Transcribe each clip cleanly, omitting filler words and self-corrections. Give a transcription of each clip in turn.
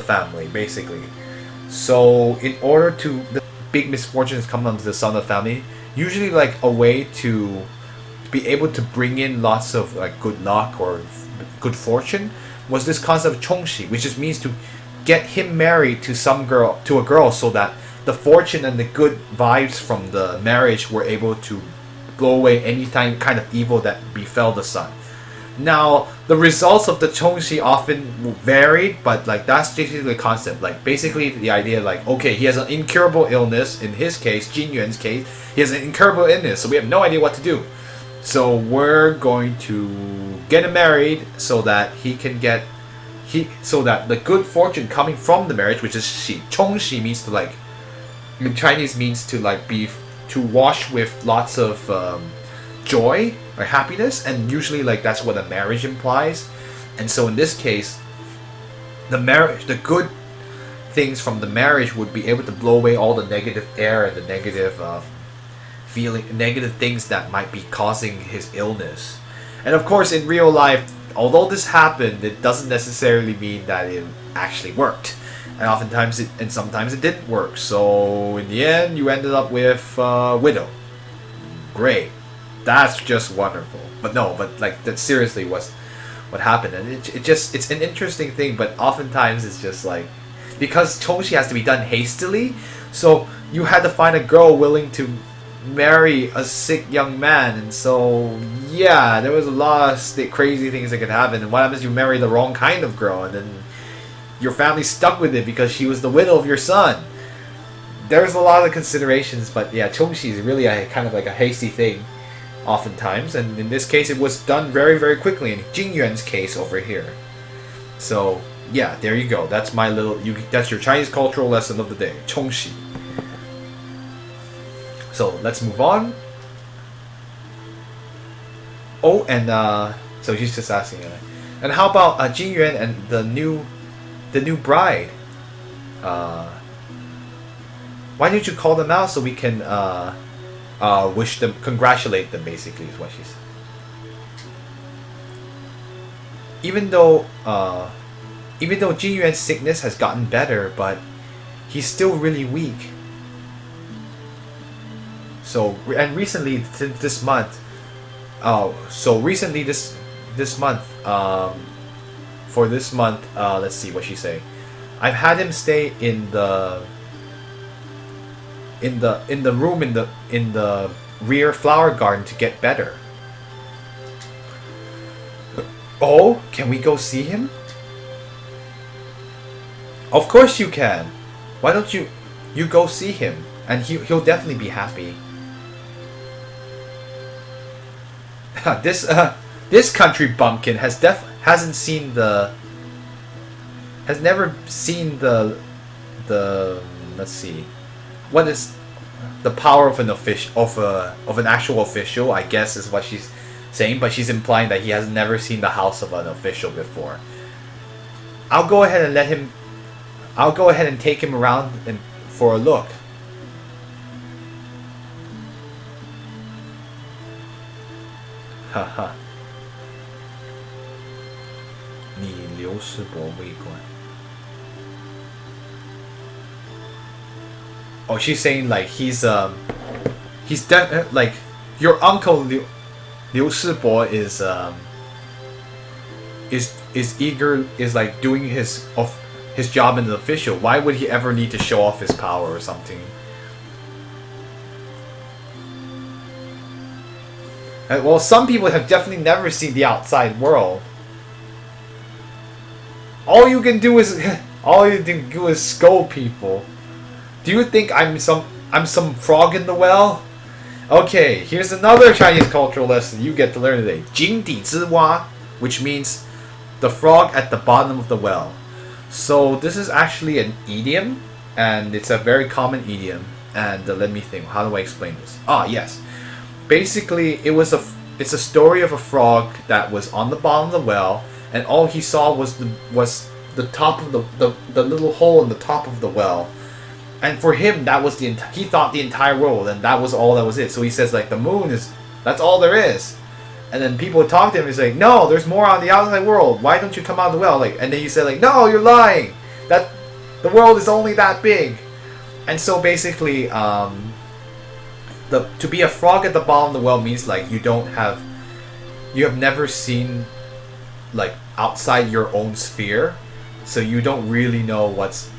family, basically. So in order to the big misfortunes come onto the son of the family, usually like a way to be able to bring in lots of like good luck or good fortune was this concept of chongshi, which just means to get him married to a girl, so that the fortune and the good vibes from the marriage were able to blow away any kind of evil that befell the son. Now, the results of the chongshi often varied, but like that's basically the concept. Like basically the idea, like okay, he has an incurable illness. In his case, Jin Yuan's case, he has an incurable illness, so we have no idea what to do. So we're going to get him married so that so that the good fortune coming from the marriage, which is shi, chongshi means to like, in Chinese means to like be to wash with lots of joy or happiness, and usually like that's what a marriage implies. And so in this case, the good things from the marriage would be able to blow away all the negative air and the negative negative things that might be causing his illness. And of course, in real life, although this happened, it doesn't necessarily mean that it actually worked. And sometimes it didn't work. So in the end, you ended up with widow. Great, that's just wonderful. But like that seriously was what happened, and it's an interesting thing. But oftentimes it's just like, because chongshi has to be done hastily, so you had to find a girl willing to marry a sick young man, and so yeah, there was a lot of crazy things that could happen. And what happens if you marry the wrong kind of girl, and then your family's stuck with it because she was the widow of your son? There's a lot of considerations, but yeah, chongshi is really a kind of like a hasty thing oftentimes, and in this case it was done very, very quickly in Jin Yuan's case over here. So yeah, there you go. That's my that's your Chinese cultural lesson of the day, chongshi. So let's move on. Oh, and so she's just asking, and how about Jin Yuan and the new bride? Why didn't you call them out so we can wish them, congratulate them? Basically, is what she said. Even though Jin Yuan's sickness has gotten better, but he's still really weak. So, and recently, this month, for this month, let's see what she say. I've had him stay in the room in the rear flower garden to get better. Oh, can we go see him? Of course you can. Why don't you go see him, and he'll definitely be happy. This country bumpkin has never seen the let's see, what is the power of an actual official, I guess is what she's saying, but she's implying that he has never seen the house of an official before. I'll go ahead and take him around for a look. Haha. 你刘世伯为官. Oh, she's saying like he's like your uncle Liu Shibo is like doing his job in the official. Why would he ever need to show off his power or something? Well, some people have definitely never seen the outside world. All you can do is scold people. Do you think I'm some frog in the well? Okay, here's another Chinese cultural lesson you get to learn today. 井底之蛙, which means the frog at the bottom of the well. So this is actually an idiom, and it's a very common idiom. And let me think, how do I explain this? Ah, yes. Basically, it's a story of a frog that was on the bottom of the well, and all he saw was the top of the little hole in the top of the well. And for him, that was he thought the entire world, and that was all that was it. So he says like the moon that's all there is. And then people would talk to him and say, no, there's more on the outside world. Why don't you come out of the well? Like, and then you say like, no, you're lying. That the world is only that big. And so basically, to be a frog at the bottom of the well means like you have never seen like outside your own sphere, so you don't really know what's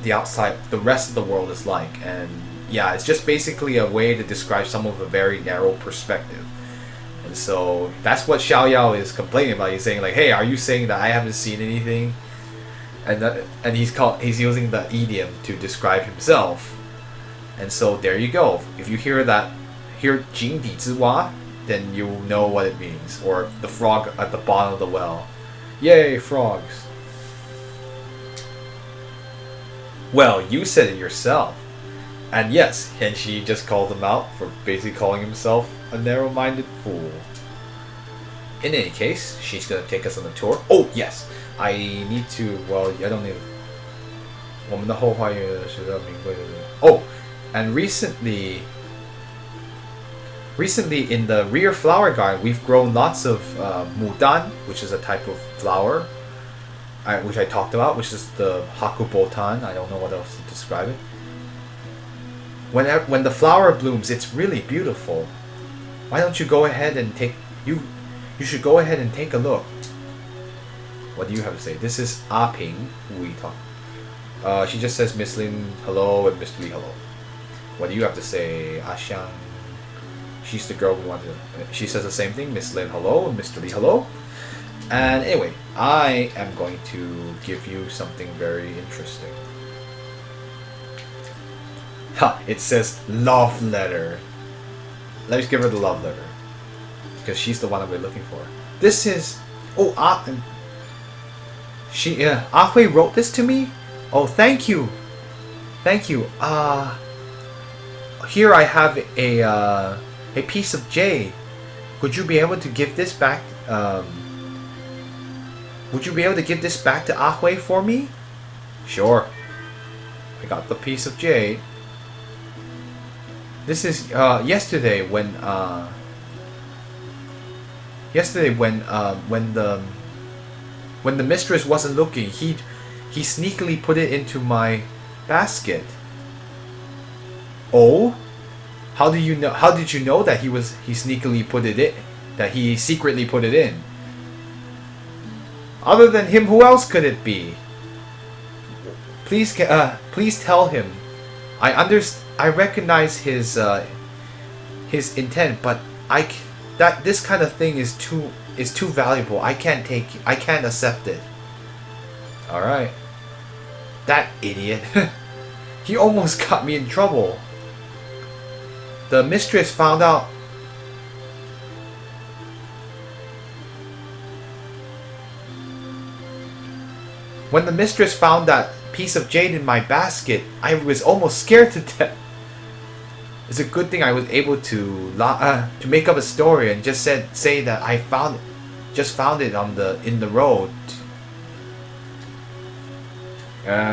the outside, the rest of the world is like. And yeah, it's just basically a way to describe some of a very narrow perspective. And so that's what Xiao Yao is complaining about. He's saying like, hey, are you saying that I haven't seen anything? And he's using the idiom to describe himself. And so there you go. If you hear 井底之蛙, then you know what it means. Or the frog at the bottom of the well. Yay, frogs. Well, you said it yourself. And yes, Henshi just called him out for basically calling himself a narrow-minded fool. In any case, she's gonna take us on a tour. Oh, yes! I need to, well, I don't need... 我们的后花园是要名贵的... Oh! And recently in the rear flower garden, we've grown lots of mudan, which is a type of flower, which I talked about, which is the hakubotan. I don't know what else to describe it. When the flower blooms, it's really beautiful. Why don't you go ahead and you should go ahead and take a look. What do you have to say? This is Ah Ping, who we talk. She just says Miss Lin hello and Mr. Lee hello. What do you have to say, Ah Xiang? She's the girl who wanted to... She says the same thing, Miss Lin hello and Mr. Lee hello. And anyway, I am going to give you something very interesting. Ha! It says love letter. Let's give her the love letter, because she's the one that we're looking for. This is... Oh, Ah Hui wrote this to me? Oh, thank you. Thank you. Here I have a piece of jade. Would you be able to give this back? Would you be able to give this back to Ah Hui for me? Sure. I got the piece of jade. This is yesterday when the mistress wasn't looking, he sneakily put it into my basket. Oh, how do you know? How did you know that he sneakily put it in? That he secretly put it in? Other than him, who else could it be? Please tell him. I recognize his intent, but this kind of thing is too valuable. I can't accept it. All right. That idiot. He almost got me in trouble. The mistress found out. When the mistress found that piece of jade in my basket, I was almost scared to death. It's a good thing I was able to make up a story and just say that I found it in the road.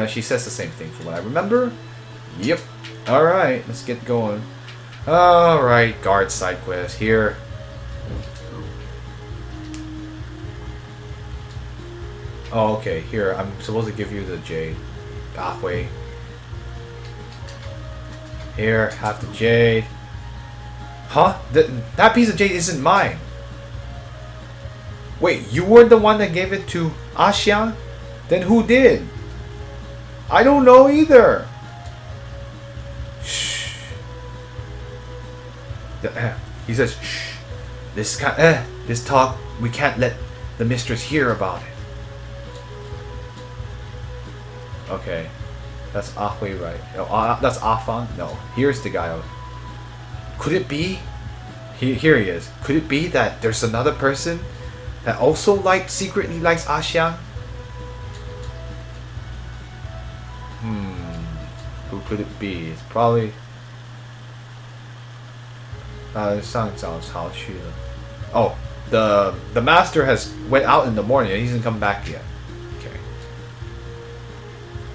She says the same thing from what I remember. Yep. All right, let's get going. All right, guard side quest here. Oh, okay. Here, I'm supposed to give you the jade. Ah Hui. Here, have the jade. Huh? That piece of jade isn't mine. Wait, you weren't the one that gave it to Ah Xiang? Then who did? I don't know either. Shh. He says, shh. This talk, we can't let the mistress hear about it. Okay. That's Ah Hui, right? Oh, that's Afan? No. Here's the guy. Could it be? Here he is. Could it be that there's another person that also secretly likes Ah Xiang? Who could it be? It's probably... 上早朝去了. Oh, the master has went out in the morning and he hasn't come back yet. Okay.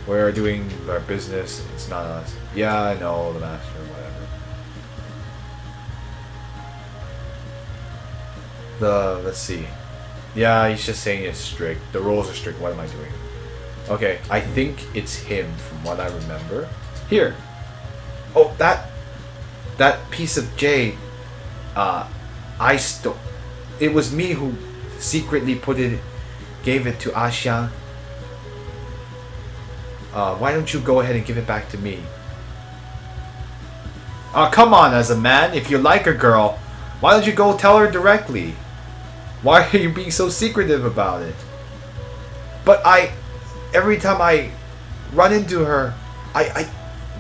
We're doing our business. It's not us. Yeah, I know, the master, whatever. Let's see. Yeah, he's just saying it's strict. The rules are strict. What am I doing? Okay, I think it's him from what I remember. Here. Oh, that piece of jade. I stole. It was me who secretly gave it to Axiang. Why don't you go ahead and give it back to me? Come on, as a man, if you like a girl, why don't you go tell her directly? Why are you being so secretive about it? But every time I run into her, I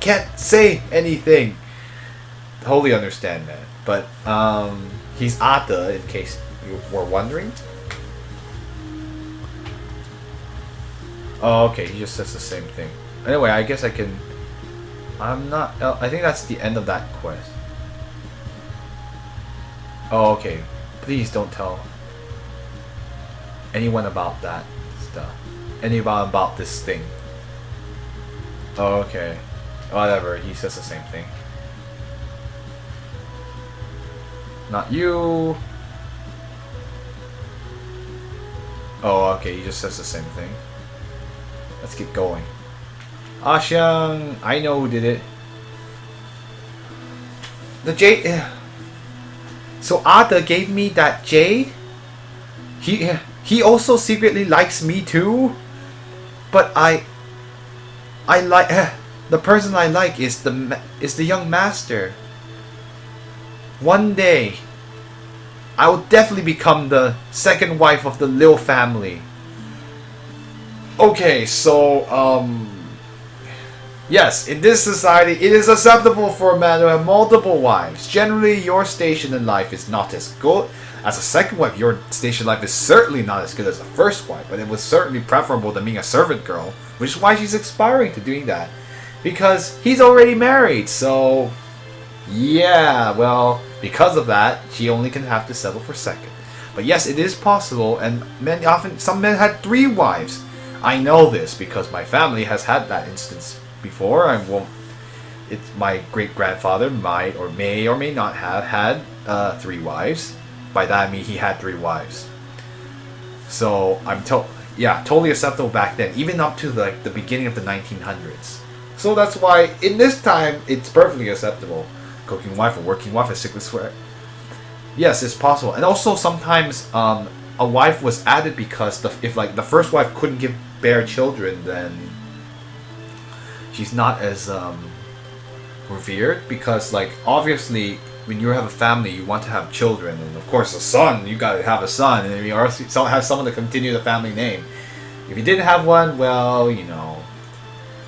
can't say anything. Totally understand, man. But, he's Ata, in case you were wondering. Oh, okay, he just says the same thing. Anyway, I guess I can... I think that's the end of that quest. Oh, okay. Please don't tell anyone about that stuff. Anyone about this thing. Oh, okay. Whatever, he says the same thing. Not you. Oh, okay, he just says the same thing. Let's get going. Axiang, I know who did it. The jade. So Ada gave me that jade. He also secretly likes me too. But I like the person I like is the young master. One day, I will definitely become the second wife of the Liu family. Okay, so, yes, in this society, it is acceptable for a man to have multiple wives. Generally, your station in life is not as good as a second wife. Your station in life is certainly not as good as a first wife, but it was certainly preferable to being a servant girl, which is why she's aspiring to doing that. Because he's already married, so... yeah, well, because of that, she only can have to settle for second. But yes, it is possible, and some men had 3 wives. I know this because my family has had that instance before. It's my great-grandfather might or may not have had 3 wives. By that I mean he had 3 wives. So totally acceptable back then, even up to the beginning of the 1900s. So that's why in this time it's perfectly acceptable. Cooking wife or working wife, a sickly swear. Yes, it's possible. And also sometimes a wife was added because if the first wife couldn't bear children, then she's not as revered, because obviously when you have a family you want to have children, and of course a son, you gotta have a son, and you also have someone to continue the family name. If you didn't have one, well,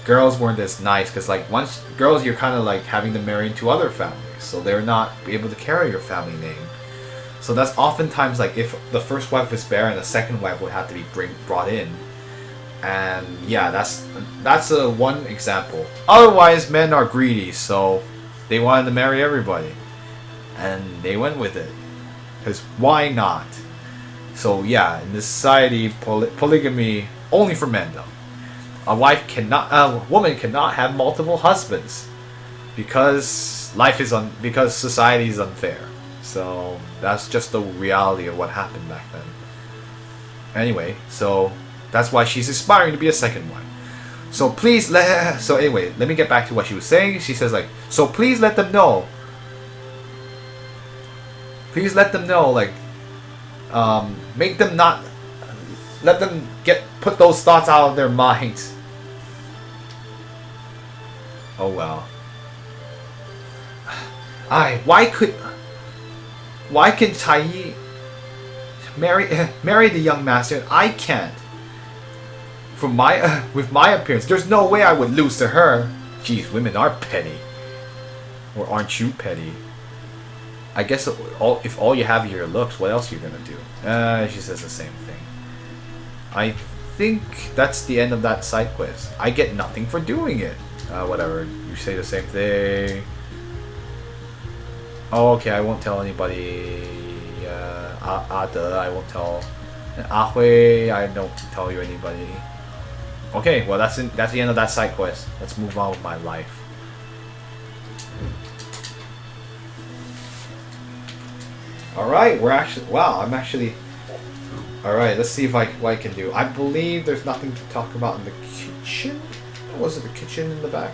girls weren't as nice, because once girls, you're kind of having to marry into other families, so they're not able to carry your family name. So that's oftentimes if the first wife is barren, the second wife would have to be brought in. And yeah, that's one example. Otherwise, men are greedy, so they wanted to marry everybody, and they went with it, because why not? So yeah, in this society, polygamy only for men though. A woman cannot have multiple husbands because society is unfair. So that's just the reality of what happened back then. Anyway, so that's why she's aspiring to be a second wife. So anyway, let me get back to what she was saying. She says so please let them know. Please let them know, make them not, let them put those thoughts out of their minds. Oh well. Why can Tai marry the young master and I can't? With my appearance, there's no way I would lose to her. Geez, women are petty. Or aren't you petty? I guess if all you have are your looks, what else are you gonna do? She says the same thing. I think that's the end of that side quest. I get nothing for doing it. Whatever. You say the same thing. Oh, okay. I won't tell anybody. Ada, I won't tell. And Ahui, I don't tell you anybody. Okay, well that's the end of that side quest. Let's move on with my life. Alright, I'm actually Alright, let's see if what I can do. I believe there's nothing to talk about in the kitchen. Was it the kitchen in the back?